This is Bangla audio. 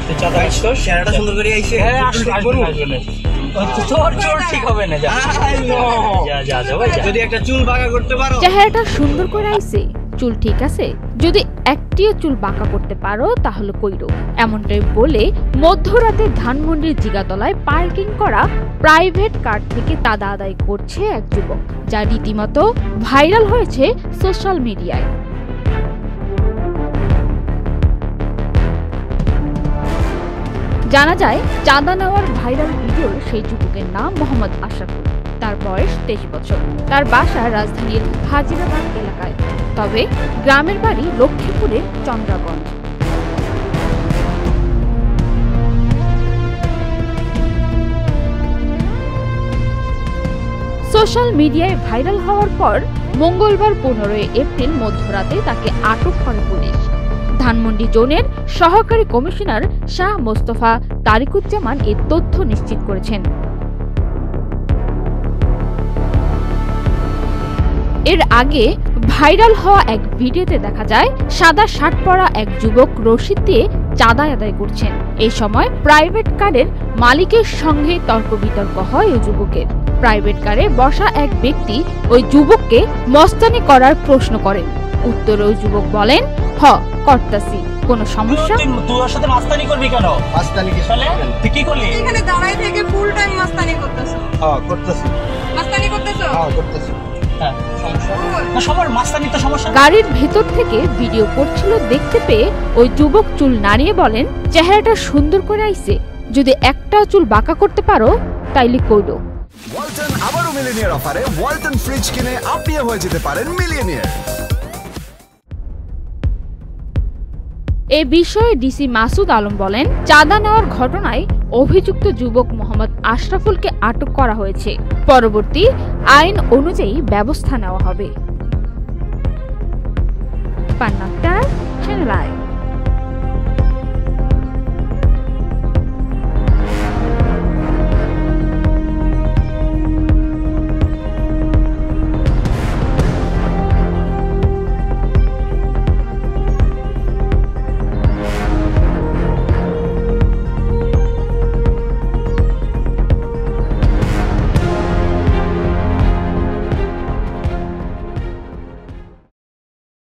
তুই চাঁদা নিচ্ছিস, চেহারাটা সুন্দর করে আইছে। হ্যাঁ আসলে তোর চোর ঠিক হবে না। যদি একটা চুল বাঁকা করতে পারো, চেহারাটা সুন্দর করে আইছে, চুল ঠিক আছে, যদি একটিও চুল বাঁকা করতে পারো তাহলে কইরো। এমনটাই বলে মধ্যরাতে ধানমন্ডির জিগাতলায় পার্কিং করা প্রাইভেট কার থেকে চাঁদা আদায় করছে এক যুবক, যা রীতিমতো ভাইরাল হয়েছে সোশ্যাল মিডিয়ায়। জানা যায়, চাঁদা নেওয়ার ভাইরাল ভিডিওর সেই যুবকের নাম মোহাম্মদ আশরাফুল। তার বয়স 23 বছর। তার বাসা রাজধানীর হাজিরাবাদ এলাকায়, তবে গ্রামের বাড়ি লক্ষ্মীপুরের চন্দ্রাগঞ্জ। সোশ্যাল মিডিয়ায় ভাইরাল হওয়ার পর মঙ্গলবার 15 এপ্রিল মধ্যরাতে তাকে আটক করে পুলিশ। ধানমন্ডি জোনের সহকারী কমিশনার শাহ মোস্তফা তারিকুজ্জামান এ তথ্য নিশ্চিত করেছেন। এর আগে ভাইরাল হওয়া এক ভিডিওতে দেখা যায়, সাদা শার্ট পরা এক যুবক রশিদ দিয়ে চাঁদা আদায় করছেন। এই সময় প্রাইভেট কারের মালিকের সঙ্গে তর্ক বিতর্ক হয় ওই যুবকের। প্রাইভেট কারে বসা এক ব্যক্তি ওই যুবককে মস্তানি করার প্রশ্ন করেন। উত্তরে ওই যুবক বলেন, হ করতাছি, কোনো সমস্যা? তুই ওর সাথে মাস্তানি করবি কেন? মাস্তানি কি চলে? তুই কি করলি? এখানে দাঁড়াই থেকে ফুল টাইম মাস্তানি করতেছো। হ্যাঁ করতেছি। মাস্তানি করতেছো? হ্যাঁ করতেছি। হ্যাঁ সমস্যা না, সবার মাস্তানি তো সমস্যা। গাড়ির ভেতর থেকে ভিডিও করছিল দেখতে পেয়ে ওই যুবক চুল নাড়িয়ে বলেন, চেহারাটা সুন্দর করে আইছে, যদি একটা চুল বাঁকা করতে পারো তাইলে কইরো। ওয়ালটন আবারও মিলিয়নিয়ার অফারে ওয়ালটন ফ্রিজ কিনে আপনিও হয়ে যেতে পারেন মিলিয়নিয়ার। এ বিষয়ে ডিসি মাসুদ আলম বলেন, চাঁদা নেওয়ার ঘটনায় অভিযুক্ত যুবক মোহাম্মদ আশরাফুলকে আটক করা হয়েছে। পরবর্তী আইন অনুযায়ী ব্যবস্থা নেওয়া হবে। পান্না চ্যানেল আই।